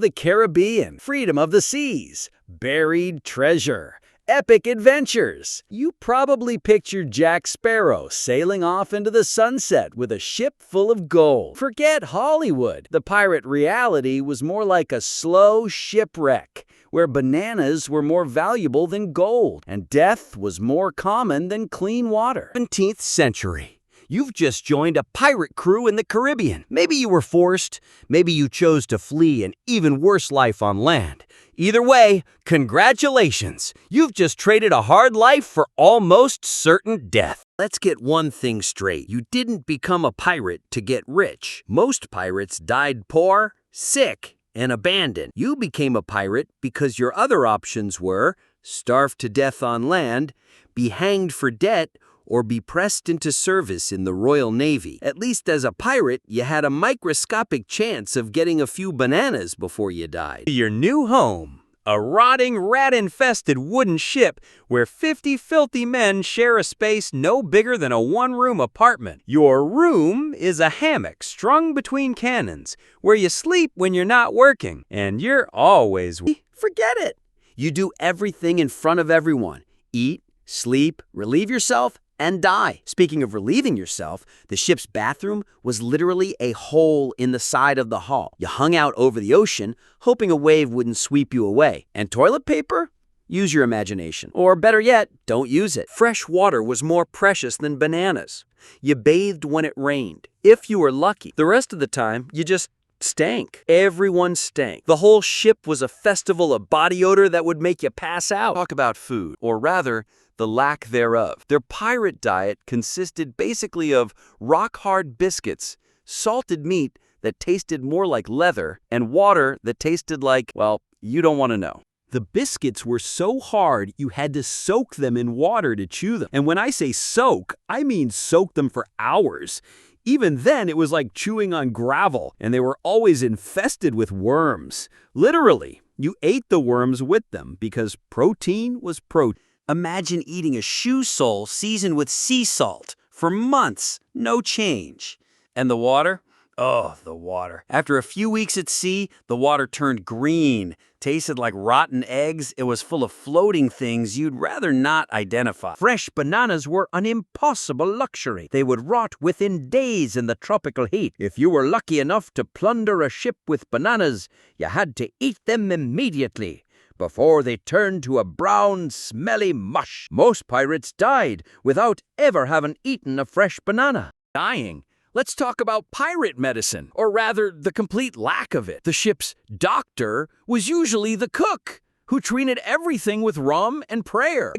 the Caribbean, freedom of the seas, buried treasure, epic adventures. You probably pictured Jack Sparrow sailing off into the sunset with a ship full of gold. Forget Hollywood. The pirate reality was more like a slow shipwreck, where bananas were more valuable than gold, and death was more common than clean water. 17th century. You've just joined a pirate crew in the Caribbean. Maybe you were forced, maybe you chose to flee an even worse life on land. Either way, congratulations! You've just traded a hard life for almost certain death. Let's get one thing straight. You didn't become a pirate to get rich. Most pirates died poor, sick, and abandoned. You became a pirate because your other options were starve to death on land, be hanged for debt, or be pressed into service in the Royal Navy. At least as a pirate, you had a microscopic chance of getting a few bananas before you died. Your new home, a rotting, rat-infested wooden ship where 50 filthy men share a space no bigger than a one-room apartment. Your room is a hammock strung between cannons where you sleep when you're not working, and you're always... Forget it! You do everything in front of everyone. Eat, sleep, relieve yourself, and die. Speaking of relieving yourself, the ship's bathroom was literally a hole in the side of the hull. You hung out over the ocean, hoping a wave wouldn't sweep you away. And toilet paper? Use your imagination. Or better yet, don't use it. Fresh water was more precious than bananas. You bathed when it rained, if you were lucky. The rest of the time, you just stank. Everyone stank. The whole ship was a festival of body odor that would make you pass out. Talk about food, or rather, the lack thereof. Their pirate diet consisted basically of rock-hard biscuits, salted meat that tasted more like leather, and water that tasted like, well, you don't want to know. The biscuits were so hard you had to soak them in water to chew them. And when I say soak, I mean soak them for hours. Even then, it was like chewing on gravel, and they were always infested with worms. Literally, you ate the worms with them because protein was protein. Imagine eating a shoe sole seasoned with sea salt for months, no change. And the water? Oh, the water. After a few weeks at sea, the water turned green, tasted like rotten eggs. It was full of floating things you'd rather not identify. Fresh bananas were an impossible luxury. They would rot within days in the tropical heat. If you were lucky enough to plunder a ship with bananas, you had to eat them immediately, before they turned to a brown, smelly mush. Most pirates died without ever having eaten a fresh banana. Dying. Let's talk about pirate medicine, or rather, the complete lack of it. The ship's doctor was usually the cook, who treated everything with rum and prayer.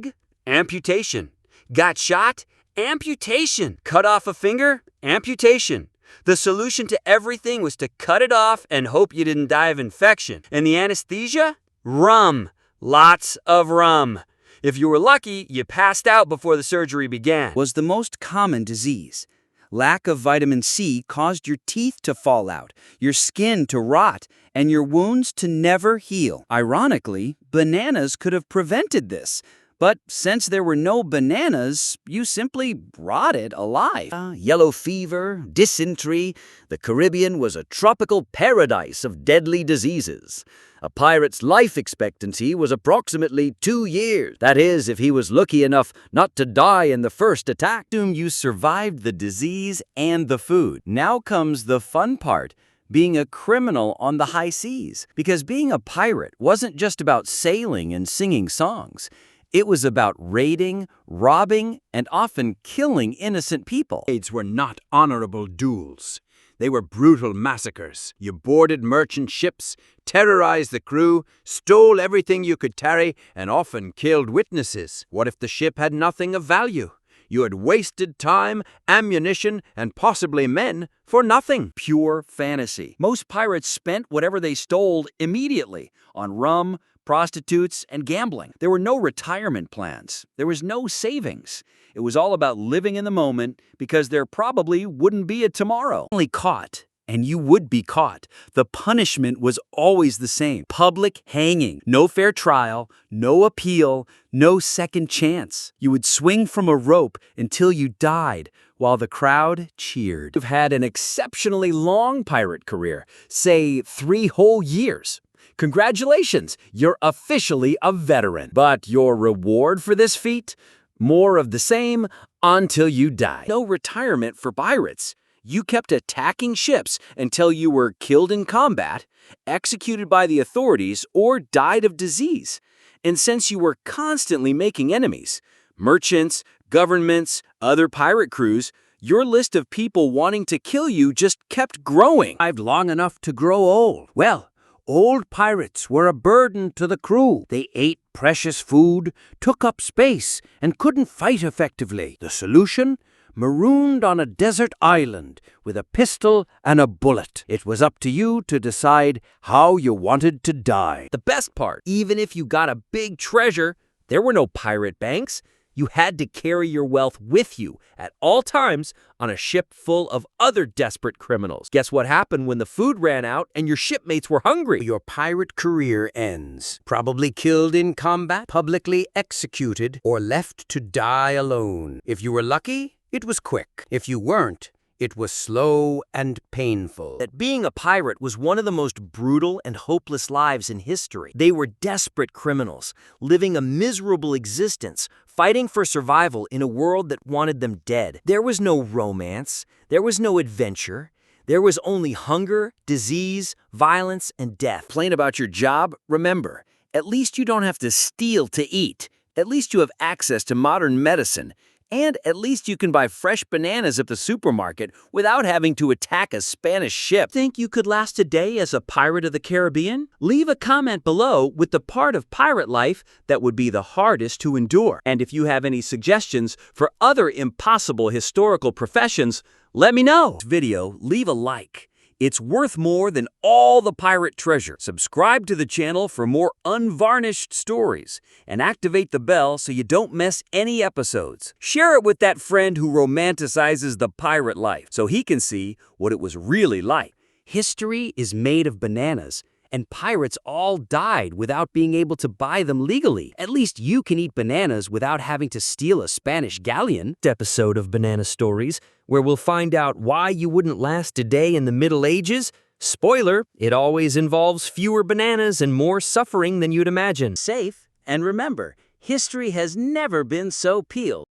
Amputation. Got shot? Amputation. Cut off a finger? Amputation. The solution to everything was to cut it off and hope you didn't die of infection. And the anesthesia? Rum. Lots of rum. If you were lucky, you passed out before the surgery began. Was the most common disease. Lack of vitamin C caused your teeth to fall out, your skin to rot, and your wounds to never heal. Ironically, bananas could have prevented this. But since there were no bananas, you simply rotted alive. Yellow fever, dysentery, the Caribbean was a tropical paradise of deadly diseases. A pirate's life expectancy was approximately 2 years. That is, if he was lucky enough not to die in the first attack. Assume you survived the disease and the food. Now comes the fun part, being a criminal on the high seas. Because being a pirate wasn't just about sailing and singing songs. It was about raiding, robbing, and often killing innocent people. Raids were not honorable duels. They were brutal massacres. You boarded merchant ships, terrorized the crew, stole everything you could carry, and often killed witnesses. What if the ship had nothing of value? You had wasted time, ammunition, and possibly men for nothing. Pure fantasy. Most pirates spent whatever they stole immediately on rum, prostitutes, and gambling. There were no retirement plans. There was no savings. It was all about living in the moment because there probably wouldn't be a tomorrow. Only caught, and you would be caught. The punishment was always the same. Public hanging. No fair trial, no appeal, no second chance. You would swing from a rope until you died, while the crowd cheered. You've had an exceptionally long pirate career, say 3 whole years. Congratulations, you're officially a veteran. But your reward for this feat? More of the same until you die. No retirement for pirates. You kept attacking ships until you were killed in combat, executed by the authorities, or died of disease. And since you were constantly making enemies, merchants, governments, other pirate crews, your list of people wanting to kill you just kept growing. I've long enough to grow old. Well, old pirates were a burden to the crew. They ate precious food, took up space, and couldn't fight effectively. The solution? Marooned on a desert island with a pistol and a bullet. It was up to you to decide how you wanted to die. The best part, even if you got a big treasure, there were no pirate banks. You had to carry your wealth with you at all times on a ship full of other desperate criminals. Guess what happened when the food ran out and your shipmates were hungry? Your pirate career ends. Probably killed in combat, publicly executed, or left to die alone. If you were lucky, it was quick. If you weren't, it was slow and painful. That being a pirate was one of the most brutal and hopeless lives in history. They were desperate criminals, living a miserable existence, fighting for survival in a world that wanted them dead. There was no romance. There was no adventure. There was only hunger, disease, violence, and death. Complain about your job? Remember, at least you don't have to steal to eat. At least you have access to modern medicine. And at least you can buy fresh bananas at the supermarket without having to attack a Spanish ship. Think you could last a day as a pirate of the Caribbean? Leave a comment below with the part of pirate life that would be the hardest to endure. And if you have any suggestions for other impossible historical professions, let me know. This video, leave a like. It's worth more than all the pirate treasure. Subscribe to the channel for more unvarnished stories and activate the bell so you don't miss any episodes. Share it with that friend who romanticizes the pirate life so he can see what it was really like. History is made of bananas, and pirates all died without being able to buy them legally. At least you can eat bananas without having to steal a Spanish galleon. Episode of Banana Stories, where we'll find out why you wouldn't last a day in the Middle Ages. Spoiler, it always involves fewer bananas and more suffering than you'd imagine. Safe, and remember, history has never been so peeled.